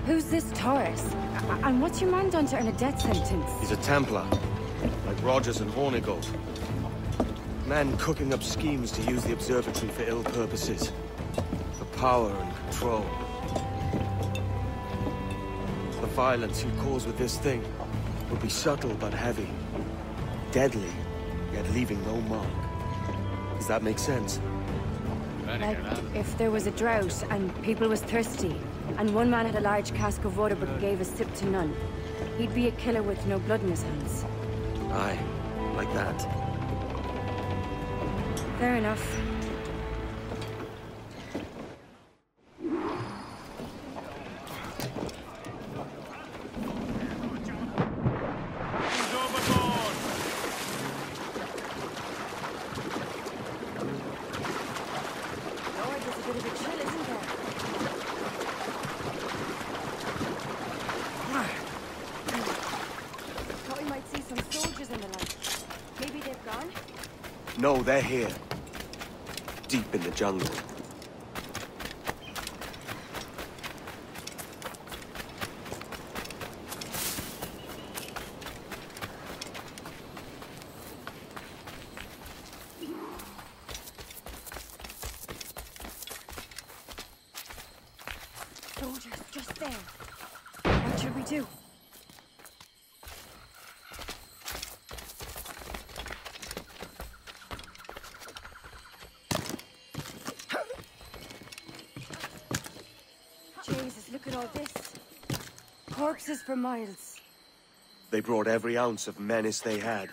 Who's this Taurus? And what's your man done to earn a death sentence? He's a Templar, like Rogers and Hornigold. Men cooking up schemes to use the observatory for ill purposes. For power and control. The violence you cause with this thing will be subtle but heavy. Deadly, yet leaving no mark. Does that make sense? Like, if there was a drought, and people was thirsty, and one man had a large cask of water but gave a sip to none, he'd be a killer with no blood in his hands. Aye, like that. Fair enough. No, they're here. Deep in the jungle. Soldiers, just there. What should we do? Jesus, look at all this. Corpses for miles. They brought every ounce of menace they had.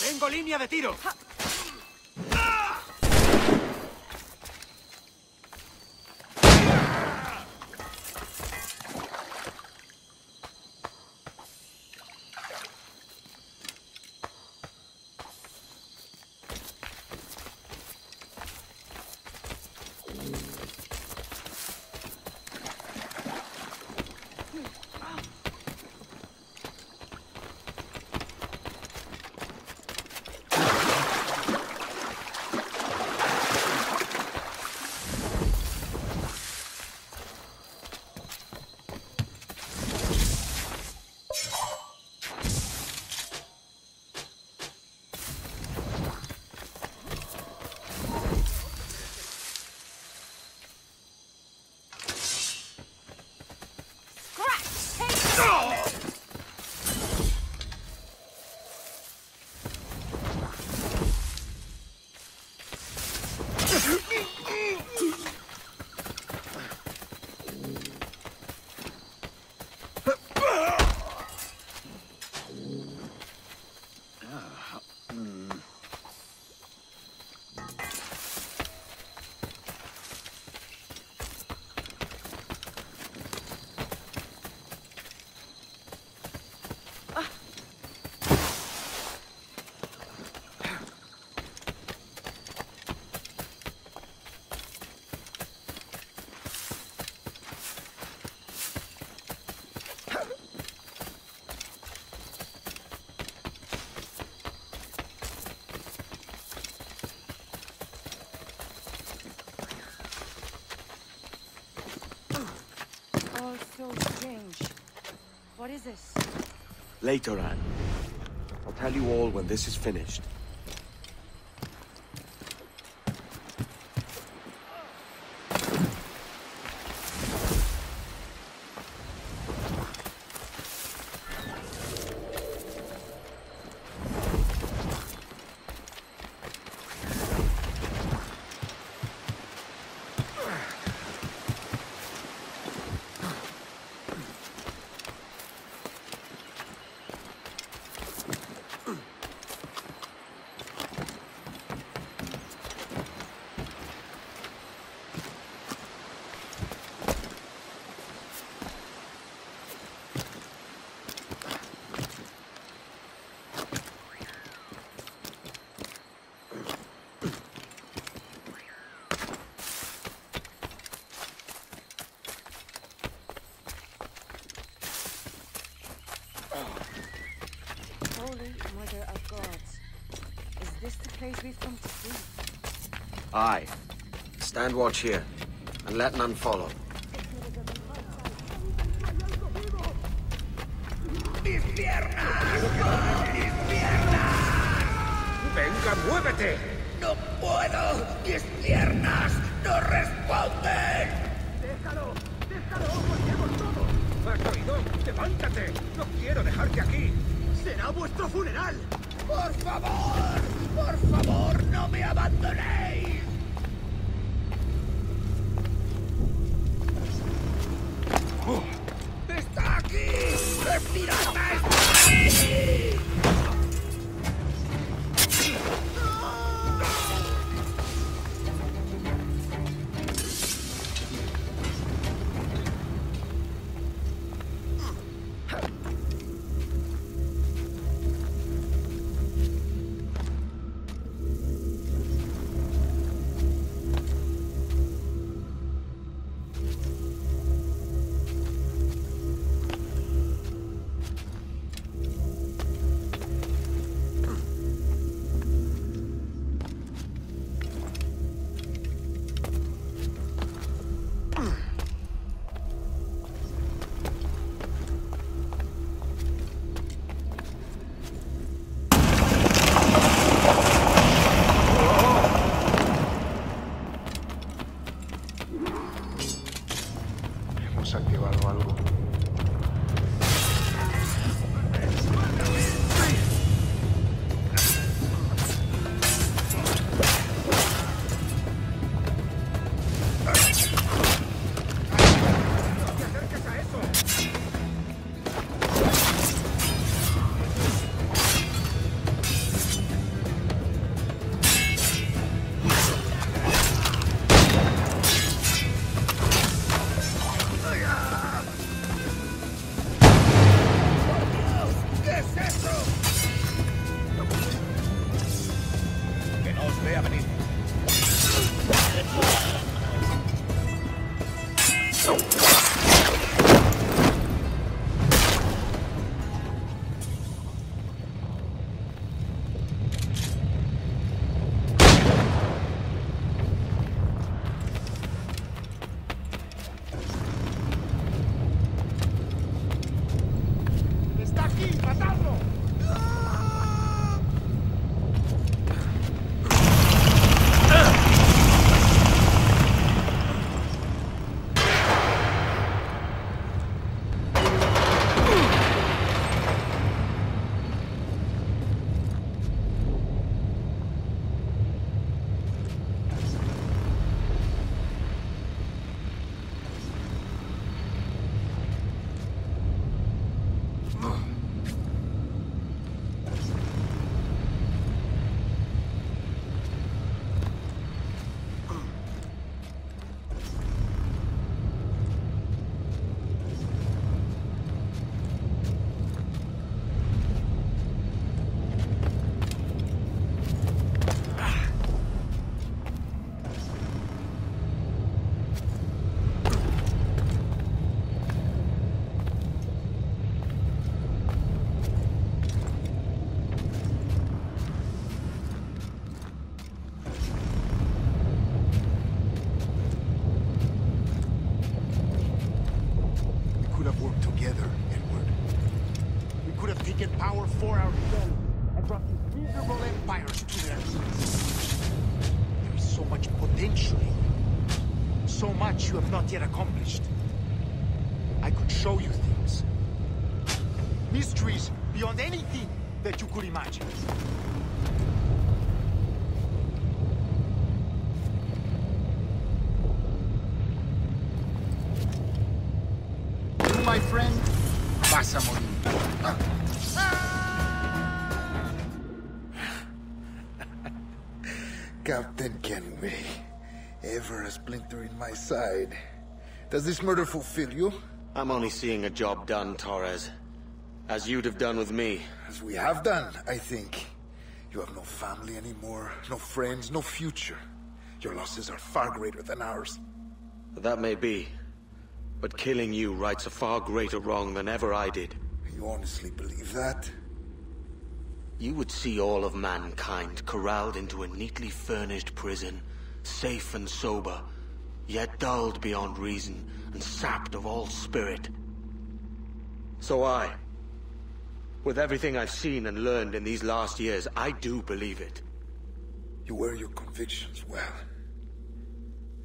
¡Tengo línea de tiro! What is it? Later, Anne. I'll tell you all when this is finished. Holy Mother of Gods. Is this the place we've come to see? Aye. Stand watch here, and let none follow. ¡Mis piernas! ¡Mis piernas! ¡Venga, muévete! ¡No puedo! ¡Mis piernas no responden! ¡Déjalo! ¡Déjalo! ¡Volvemos todos! ¡Has oído! ¡Levántate! ¡No quiero dejarte aquí! ¡Será vuestro funeral! ¡Por favor! ¡Por favor, no me abandonéis! ¡Está aquí! ¡El pirata está aquí! Hemos activado algo. get power for our foe and brought these miserable empires to their knees. There is so much potential in you. So much you have not yet accomplished. I could show you things. Mysteries beyond anything that you could imagine. My friend, vas a morir. Captain Kenway, ever a splinter in my side. Does this murder fulfill you? I'm only seeing a job done, Torres. As you'd have done with me. As we have done, I think. You have no family anymore, no friends, no future. Your losses are far greater than ours. That may be. But killing you rights a far greater wrong than ever I did. You honestly believe that? You would see all of mankind corralled into a neatly furnished prison, safe and sober, yet dulled beyond reason and sapped of all spirit. So with everything I've seen and learned in these last years, I do believe it. You wear your convictions well.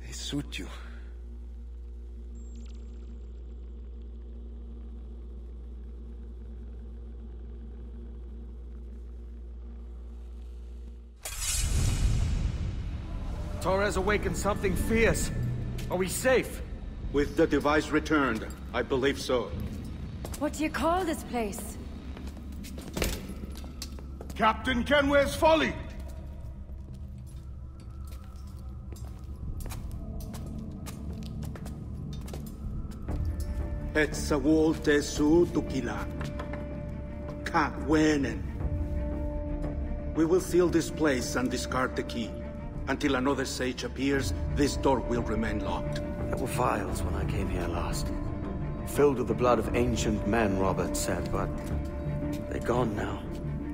They suit you. Torres awakened something fierce. Are we safe? With the device returned, I believe so. What do you call this place? Captain Kenway's folly! Etsawolte su tukila. Ka wenen. We will seal this place and discard the key. Until another sage appears, this door will remain locked. There were vials when I came here last. Filled with the blood of ancient men, Robert said, but they're gone now.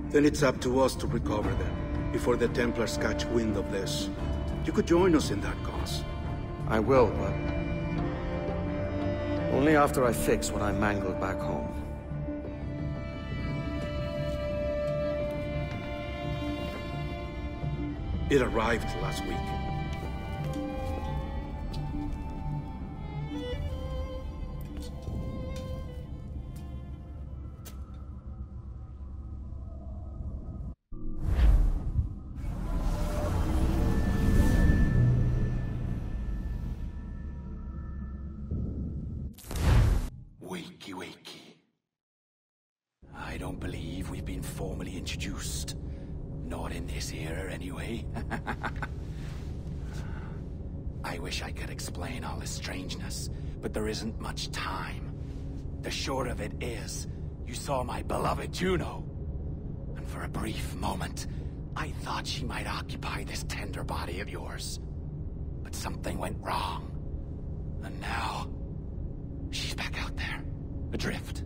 Then it's up to us to recover them, before the Templars catch wind of this. You could join us in that cause. I will, but only after I fix what I mangled back home. It arrived last week. Wakey, wakey. I don't believe we've been formally introduced. Not in this era, anyway. I wish I could explain all this strangeness, but there isn't much time. The short of it is, you saw my beloved Juno. And for a brief moment, I thought she might occupy this tender body of yours. But something went wrong. And now, she's back out there, adrift.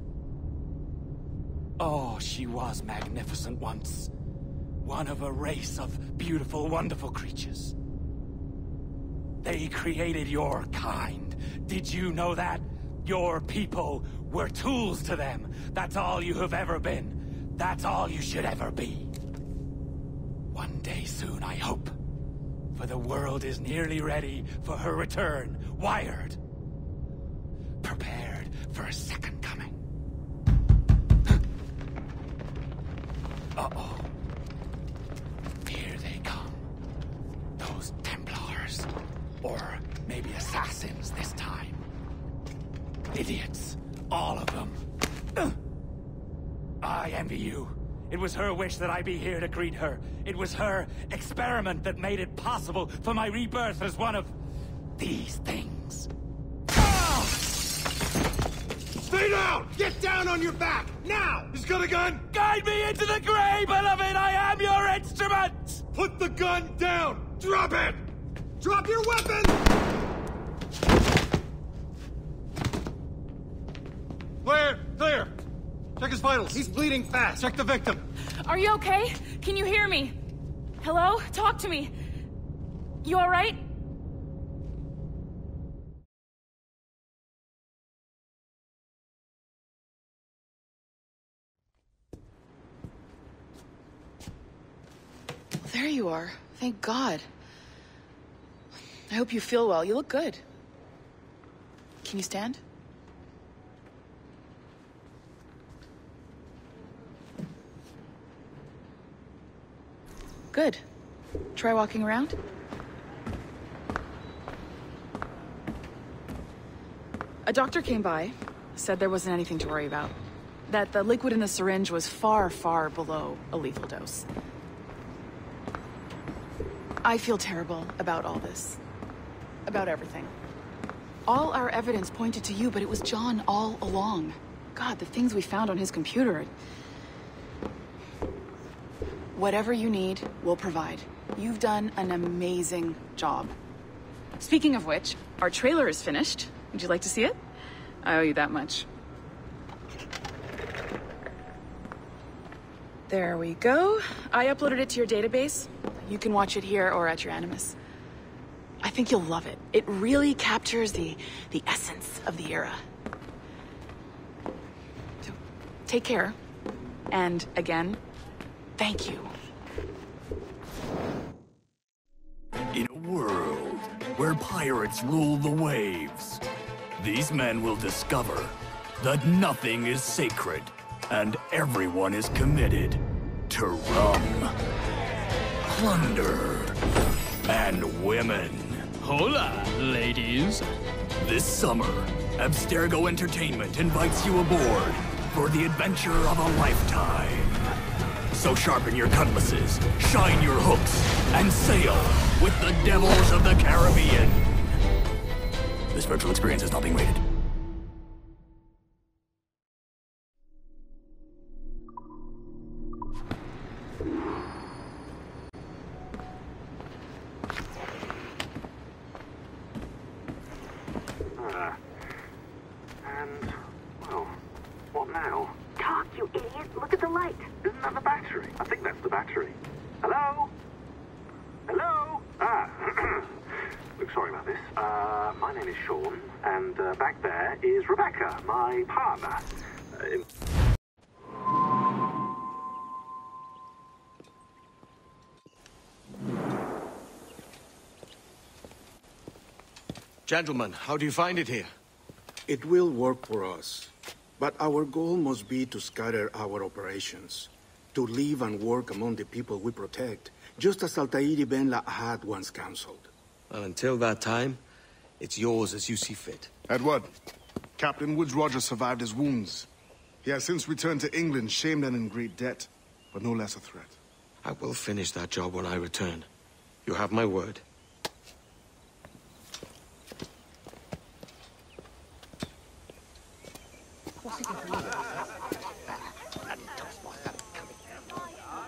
Oh, she was magnificent once. One of a race of beautiful, wonderful creatures. They created your kind. Did you know that? Your people were tools to them. That's all you have ever been. That's all you should ever be. One day soon, I hope. For the world is nearly ready for her return. Wired. Prepared for a second coming. Uh-oh. Here they come. Those Templars. Or maybe assassins this time. Idiots. All of them. I envy you. It was her wish that I be here to greet her. It was her experiment that made it possible for my rebirth as one of these things. Ah! Stay down! Get down on your back! Now! He's got a gun! Guide me into the grave, beloved! I am your instrument! Put the gun down! Drop it! Drop your weapon! Clear! Clear! Check his vitals. He's bleeding fast. Check the victim. Are you okay? Can you hear me? Hello? Talk to me. You all right? There you are. Thank God. I hope you feel well. You look good. Can you stand? Good. Try walking around. A doctor came by, said there wasn't anything to worry about. That the liquid in the syringe was far, far below a lethal dose. I feel terrible about all this. About everything. All our evidence pointed to you, but it was John all along. God, the things we found on his computer. Whatever you need, we'll provide. You've done an amazing job. Speaking of which, our trailer is finished. Would you like to see it? I owe you that much. There we go. I uploaded it to your database. You can watch it here or at your Animus. I think you'll love it. It really captures the essence of the era. So, take care. And again, thank you. In a world where pirates rule the waves, these men will discover that nothing is sacred and everyone is committed to rum, plunder, and women. Hola, ladies. This summer, Abstergo Entertainment invites you aboard for the adventure of a lifetime. So sharpen your cutlasses, shine your hooks, and sail with the devils of the Caribbean. This virtual experience is not being rated. And, well, what now? Talk, you idiot! Look at the light! Isn't that the battery? I think that's the battery. Hello? Hello? Look, sorry about this. My name is Sean, and back there is Rebecca, my partner. Gentlemen, how do you find it here? It will work for us. But our goal must be to scatter our operations. To live and work among the people we protect, just as Altair Ben Lahad once counseled. Well, until that time, it's yours as you see fit. Edward, Captain Woods Rogers survived his wounds. He has since returned to England, shamed and in great debt, but no less a threat. I will finish that job when I return. You have my word.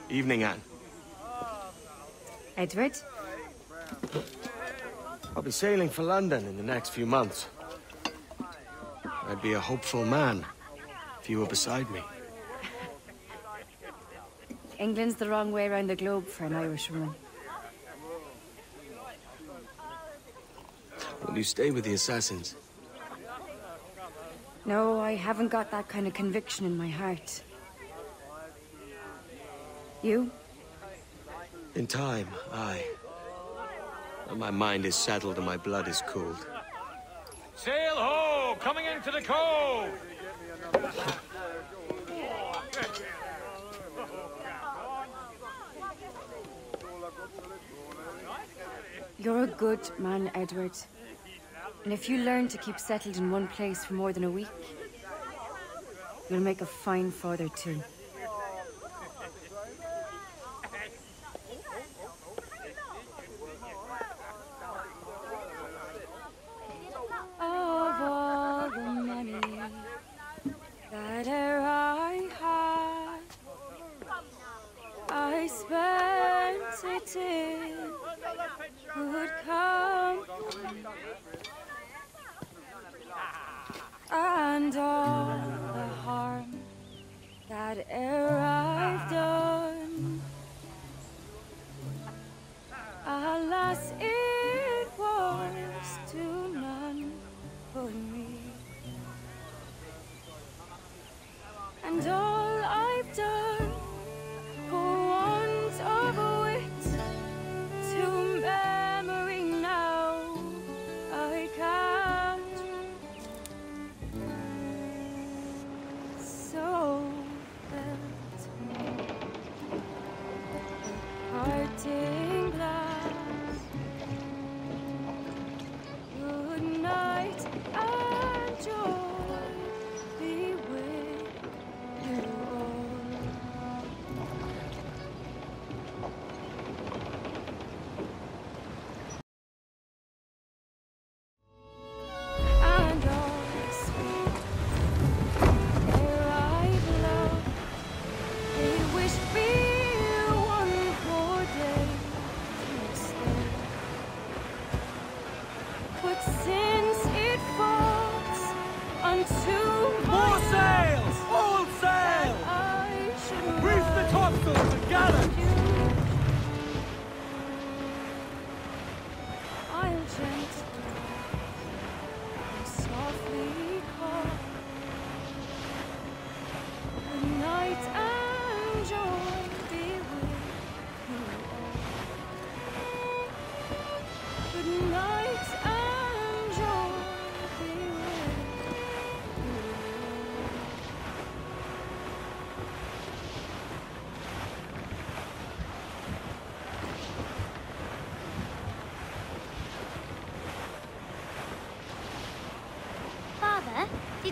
Evening, Anne. Edward? I'll be sailing for London in the next few months. I'd be a hopeful man if you were beside me. England's the wrong way around the globe for an Irish woman. Will you stay with the assassins? No, I haven't got that kind of conviction in my heart. You? In time, aye. When my mind is settled and my blood is cooled. Sail ho! Coming into the cove! You're a good man, Edward. And if you learn to keep settled in one place for more than a week, you'll make a fine father too. Of all the money that e'er I had, I spent it in good company, and all the harm that e'er I've done, alas, it was to none but me. And all I've done for want of a wit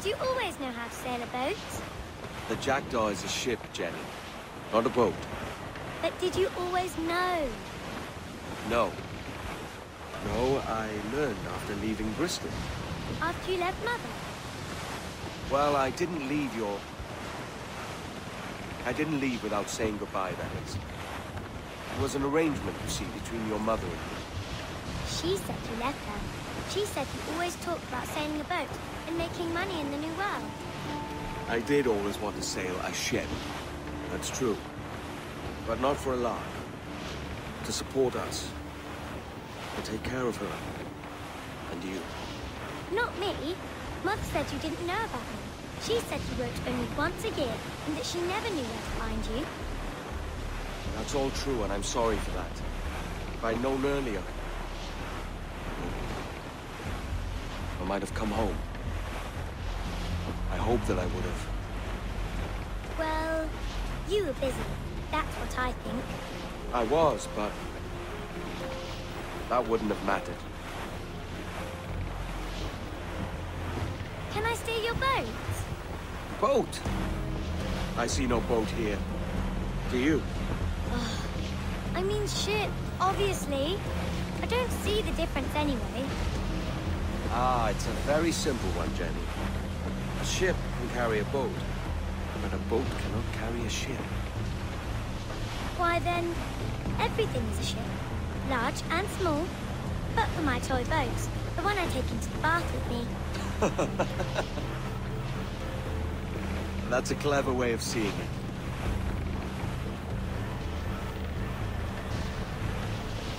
Did you always know how to sail a boat? The Jackdaw is a ship, Jenny. Not a boat. But did you always know? No. No, I learned after leaving Bristol. After you left Mother? Well, I didn't leave without saying goodbye, that is. It was an arrangement, you see, between your mother and me. She said you left her. She said you always talked about sailing a boat and making money in the New World. I did always want to sail a ship. That's true. But not for a lark. To support us. To take care of her. And you. Not me. Mother said you didn't know about me. She said you worked only once a year, and that she never knew where to find you. That's all true, and I'm sorry for that. If I'd known earlier, I might have come home. I hope that I would have. Well, you were busy. That's what I think. I was, but that wouldn't have mattered. Can I steal your boat? Boat? I see no boat here. Do you? I mean ship, obviously. I don't see the difference anyway. Ah, it's a very simple one, Jenny. A ship can carry a boat, but a boat cannot carry a ship. Why then, everything is a ship. Large and small. But for my toy boat, the one I take into the bath with me. That's a clever way of seeing it.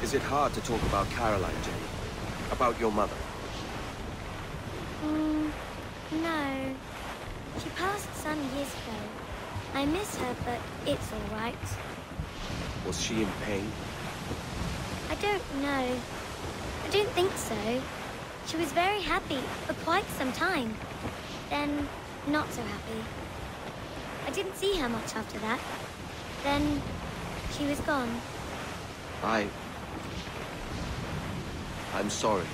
Is it hard to talk about Caroline, Jenny? About your mother? No. She passed some years ago. I miss her, but it's all right. Was she in pain? I don't know. I don't think so. She was very happy for quite some time. Then, not so happy. I didn't see her much after that. Then, she was gone. I'm sorry.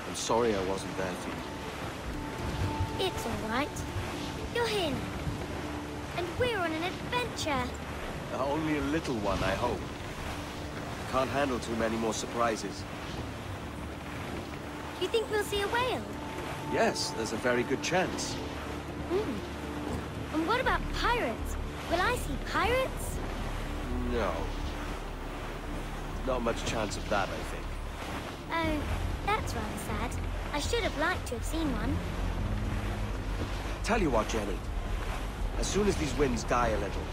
I'm sorry I wasn't there for you. It's all right. You're here now. And we're on an adventure. Only a little one, I hope. Can't handle too many more surprises. Do you think we'll see a whale? Yes, there's a very good chance. And what about pirates? Will I see pirates? No. Not much chance of that, I think. Oh, that's rather sad. I should have liked to have seen one. Tell you what, Jenny. As soon as these winds die a little,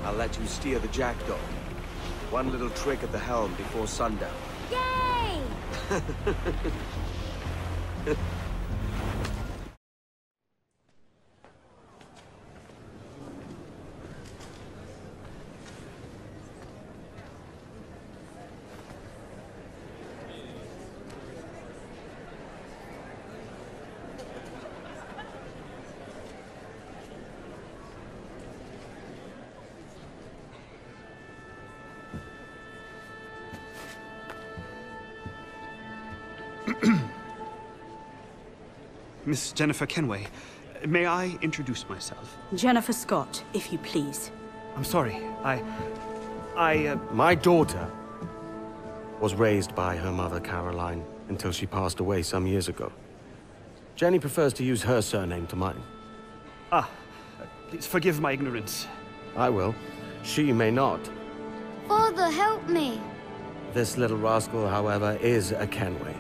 I'll let you steer the Jackdaw. One little trick at the helm before sundown. Yay! Miss Jennifer Kenway, may I introduce myself? Jennifer Scott, if you please. I'm sorry, My daughter was raised by her mother, Caroline, until she passed away some years ago. Jenny prefers to use her surname to mine. Please forgive my ignorance. I will. She may not. Father, help me. This little rascal, however, is a Kenway.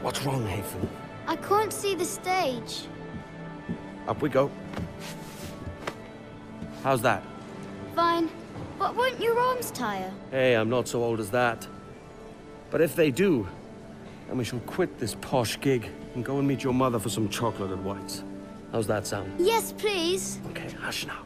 What's wrong, Hafen? I can't see the stage. Up we go. How's that? Fine. But won't your arms tire? Hey, I'm not so old as that. But if they do, then we shall quit this posh gig and go and meet your mother for some chocolate and whites. How's that sound? Yes, please. Okay, hush now.